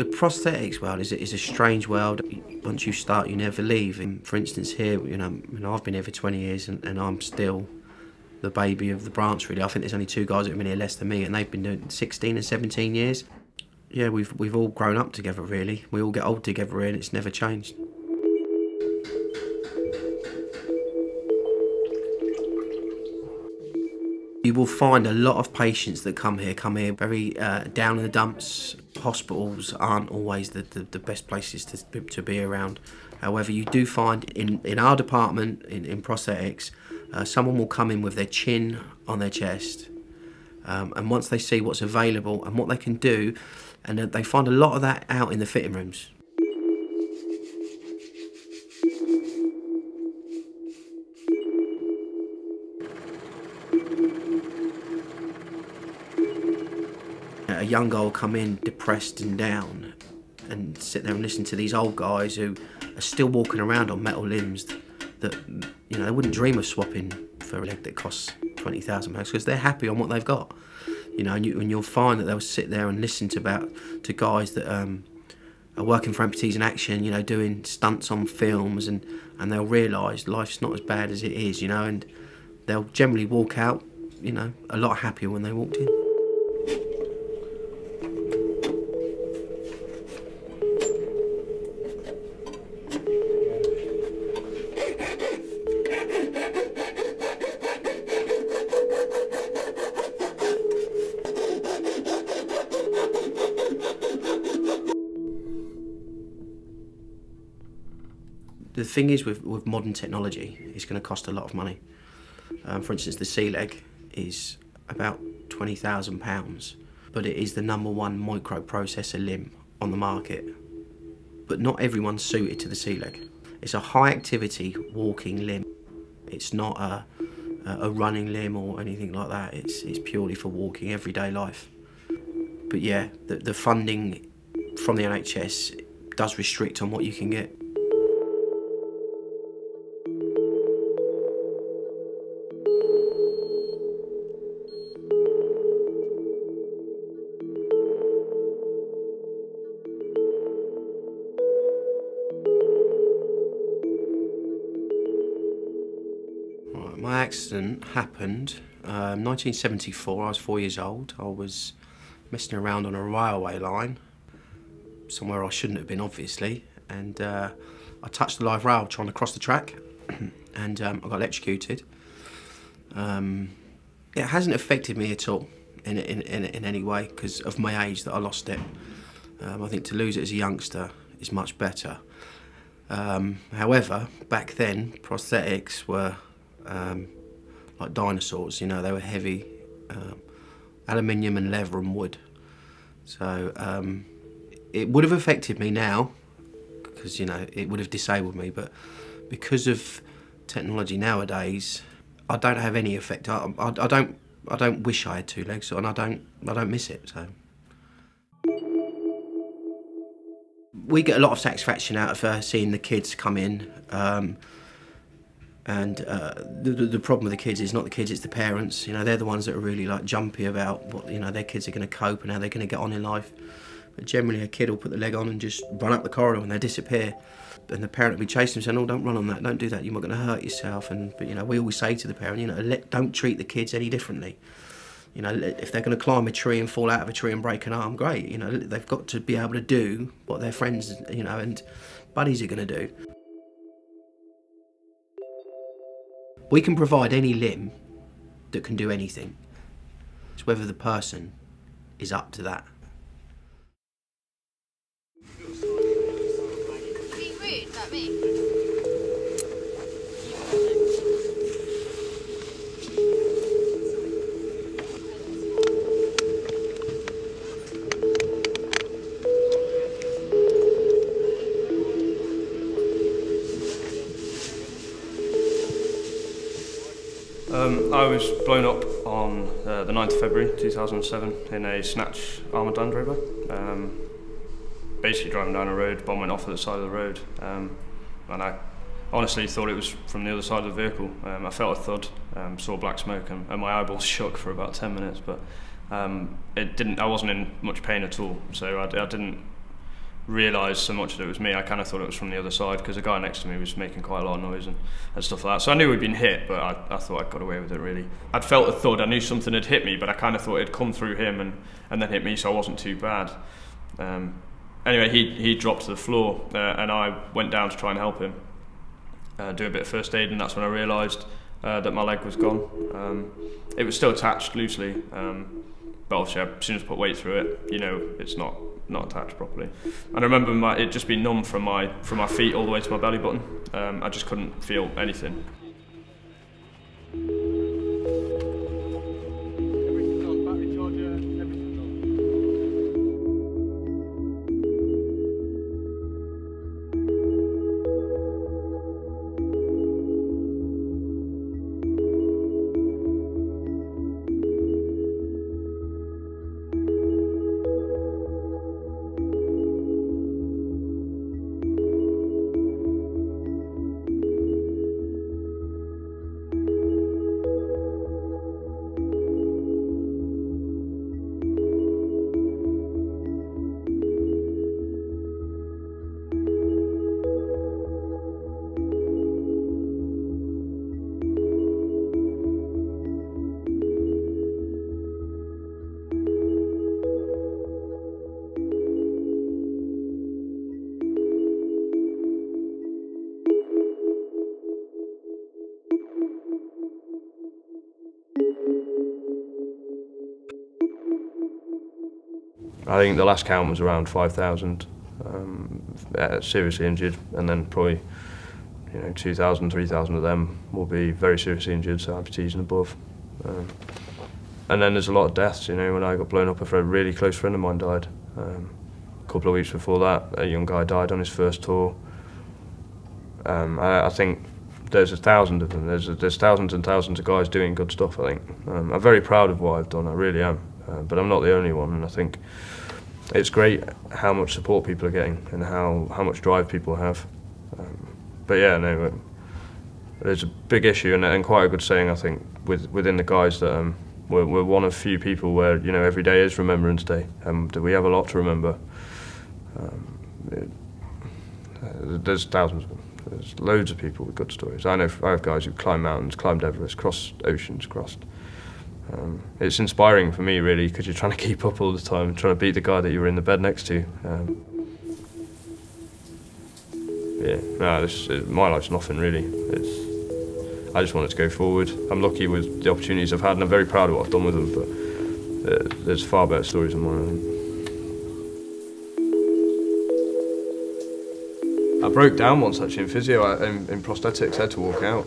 The prosthetics world is a strange world. Once you start, you never leave. And for instance, here, I've been here for 20 years, and I'm still the baby of the branch. Really, I think there's only two guys that have been here less than me, and they've been doing 16 and 17 years. Yeah, we've all grown up together. Really, we all get old together here, and it's never changed. You will find a lot of patients that come here very down in the dumps. Hospitals aren't always the best places to be around. However, you do find in our department, in prosthetics, someone will come in with their chin on their chest, and once they see what's available and what they can do, and they find a lot of that out in the fitting rooms. A young guy will come in depressed and down and sit there and listen to these old guys who are still walking around on metal limbs that, they wouldn't dream of swapping for a leg that costs £20,000 because they're happy on what they've got. And you'll find that they'll sit there and listen to guys that are working for Amputees in Action, doing stunts on films, and they'll realise life's not as bad as it is, and they'll generally walk out, a lot happier when they walked in. The thing is with modern technology, it's going to cost a lot of money. For instance, the C-leg is about £20,000, but it is the #1 microprocessor limb on the market. But not everyone's suited to the C-leg. It's a high-activity walking limb. It's not a running limb or anything like that. It's purely for walking everyday life. But yeah, the funding from the NHS does restrict on what you can get. My accident happened 1974. I was 4 years old. I was messing around on a railway line, somewhere I shouldn't have been, obviously, and I touched the live rail trying to cross the track, and I got electrocuted. It hasn't affected me at all in any way because of my age that I lost it. I think to lose it as a youngster is much better. However, back then prosthetics were like dinosaurs, they were heavy, aluminium and leather and wood. So it would have affected me now because, it would have disabled me, but because of technology nowadays, I don't have any effect. I don't wish I had two legs, and I don't miss it, so. We get a lot of satisfaction out of seeing the kids come in. And the problem with the kids is not the kids, it's the parents. They're the ones that are really jumpy about what their kids are going to cope and how they're going to get on in life. But generally, a kid will put the leg on and just run up the corridor and they disappear. And the parent will be chasing them, saying, "Oh, don't run on that, don't do that. You're not going to hurt yourself." But we always say to the parent, don't treat the kids any differently. If they're going to climb a tree and fall out of a tree and break an arm, great. They've got to be able to do what their friends, and buddies are going to do. We can provide any limb that can do anything. It's whether the person is up to that. Being rude about me. I was blown up on the 9th of February 2007 in a snatch armoured Land Rover. Basically driving down a road, bomb went off at the side of the road, and I honestly thought it was from the other side of the vehicle. I felt a thud, saw black smoke, and my eyeballs shook for about 10 minutes, but I wasn't in much pain at all, so I didn't realise so much that it was me. I kind of thought it was from the other side because the guy next to me was making quite a lot of noise and stuff like that. So I knew we'd been hit, but I thought I'd got away with it really. I'd felt a thud, I knew something had hit me, but I kind of thought it'd come through him and then hit me, so I wasn't too bad. Anyway, he dropped to the floor and I went down to try and help him, do a bit of first aid, and that's when I realised that my leg was gone. It was still attached loosely, but obviously as soon as I put weight through it, you know, it's not attached properly. And I remember it just being numb from my feet all the way to my belly button. I just couldn't feel anything. I think the last count was around 5,000 seriously injured, and then probably 2,000, 3,000 of them will be very seriously injured, so amputees and above. And then there's a lot of deaths. When I got blown up, a really close friend of mine died. A couple of weeks before that, a young guy died on his first tour. I think there's 1,000 of them. There's thousands and thousands of guys doing good stuff, I think. I'm very proud of what I've done, I really am. But I'm not the only one, and I think it's great how much support people are getting and how much drive people have. But yeah, no, there's a big issue and quite a good saying, I think, within the guys that we're one of few people where every day is Remembrance Day, and we have a lot to remember. There's thousands of them. There's loads of people with good stories. I have guys who climbed mountains, climbed Everest, crossed oceans, it's inspiring for me, really, because you're trying to keep up all the time, trying to beat the guy that you were in the bed next to. My life's nothing, really. I just wanted to go forward. I'm lucky with the opportunities I've had, and I'm very proud of what I've done with them, but there's far better stories than mine, I think. I broke down once, actually, in physio, in prosthetics. I had to walk out,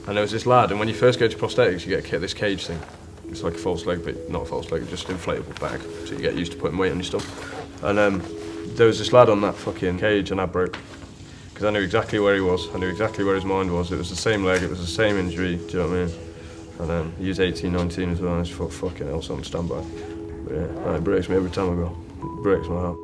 and there was this lad, and when you first go to prosthetics, you get this cage thing. It's like a false leg, but not a false leg, just an inflatable bag, so you get used to putting weight on your stuff. And there was this lad on that fucking cage, and I broke. Because I knew exactly where he was, I knew exactly where his mind was. It was the same leg, it was the same injury, do you know what I mean? And he was 18, 19 as well, and I just thought, fucking hell, son, stand by. But yeah, it breaks me every time I go. It breaks my heart.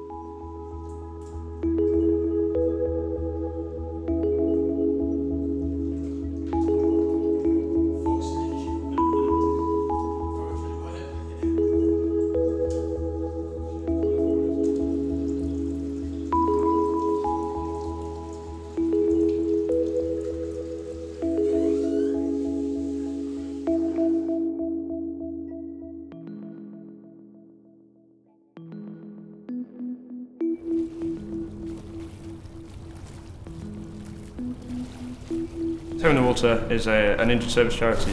Toe in the Water is an injured service charity.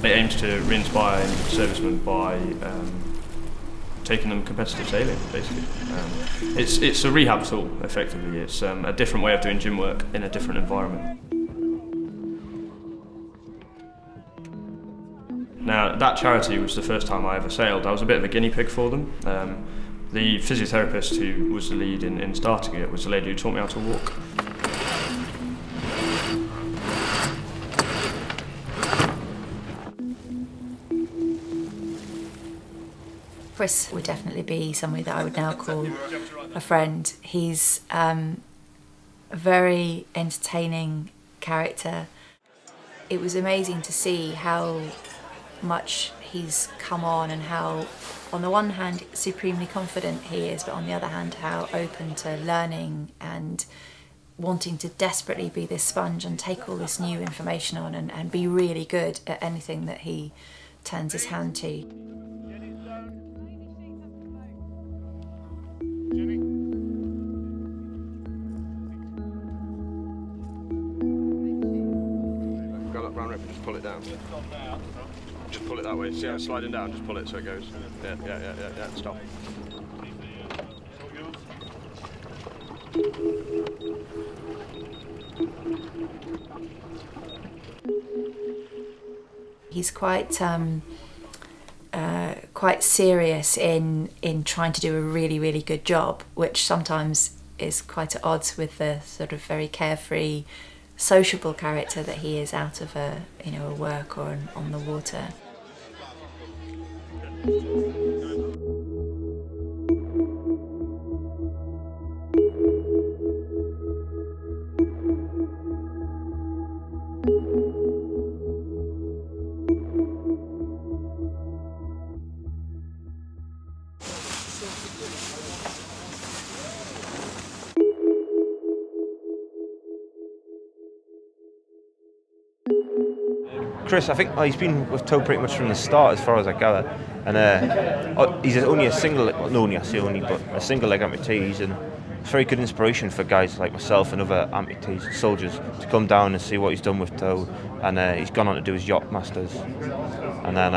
It aims to re-inspire injured servicemen by taking them competitive sailing, basically. It's a rehab tool, effectively. It's a different way of doing gym work in a different environment. Now, that charity was the first time I ever sailed. I was a bit of a guinea pig for them. The physiotherapist who was the lead in starting it was the lady who taught me how to walk. Chris would definitely be somebody that I would now call a friend. He's a very entertaining character. It was amazing to see how much he's come on, and how, on the one hand, supremely confident he is, but on the other hand, how open to learning and wanting to desperately be this sponge and take all this new information on and be really good at anything that he turns his hand to. Go up round and just pull it down. Just pull it that way. See how it's sliding down? Just pull it so it goes. Yeah. Stop. He's quite serious in trying to do a really good job, which sometimes is quite at odds with the sort of very carefree, sociable character that he is out of a work or on the water. Chris, I think he's been with Tow pretty much from the start, as far as I gather, and he's only a single leg amputee, and it's very good inspiration for guys like myself and other amputees, soldiers, to come down and see what he's done with Tow, and he's gone on to do his yacht masters, and then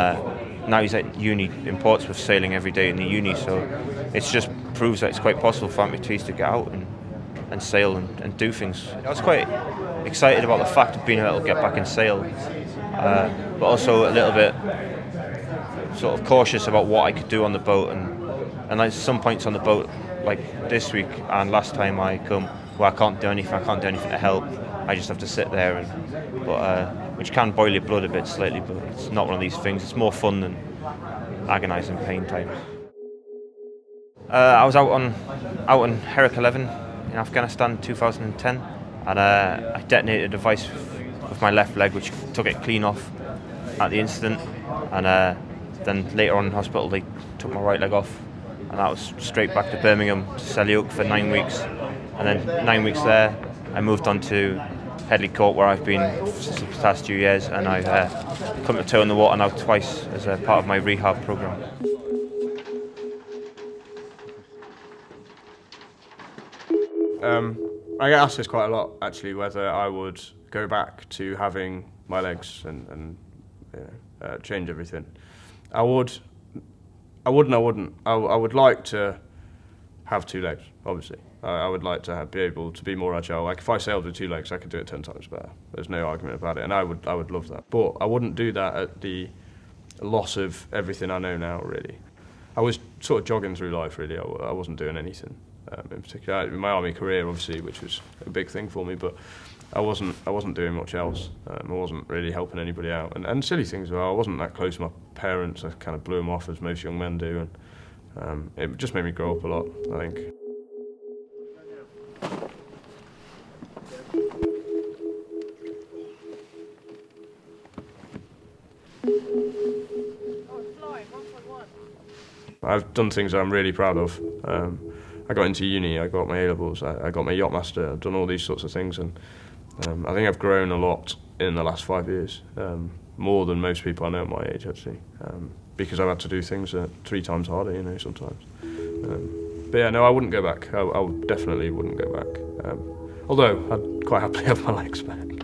now he's at uni in Portsmouth sailing every day in the uni, so it just proves that it's quite possible for amputees to get out and sail and do things. I was quite excited about the fact of being able to get back and sail, but also a little bit sort of cautious about what I could do on the boat, and at some points on the boat, like this week and last time I come, where I can't do anything to help, I just have to sit there, which can boil your blood a bit slightly, but it's not one of these things. It's more fun than agonising pain times. I was out on Herrick 11 in Afghanistan in 2010, and I detonated a device with my left leg which took it clean off at the incident, and then later on in hospital they took my right leg off, and that was straight back to Birmingham to Selly for 9 weeks, and then 9 weeks there I moved on to Headley Court, where I've been since the past 2 years, and I've come to Tow in the water now twice as a part of my rehab programme. I get asked this quite a lot, actually, whether I would go back to having my legs and change everything. I would and I wouldn't. I would like to have 2 legs, obviously. I would like to be able to be more agile. Like if I sailed with 2 legs, I could do it 10 times better. There's no argument about it, and I would love that. But I wouldn't do that at the loss of everything I know now, really. I was sort of jogging through life, really. I wasn't doing anything in particular. In my army career, obviously, which was a big thing for me, but I wasn't doing much else. I wasn't really helping anybody out, and silly things as well. I wasn't that close to my parents. I kind of blew them off, as most young men do, and it just made me grow up a lot, I think. I've done things I'm really proud of. I got into uni, I got my A-levels, I got my yacht master, I've done all these sorts of things, and I think I've grown a lot in the last 5 years, more than most people I know at my age, actually, because I've had to do things 3 times harder, you know, sometimes. But yeah, no, I wouldn't go back. I definitely wouldn't go back. Although I'd quite happily have my legs back.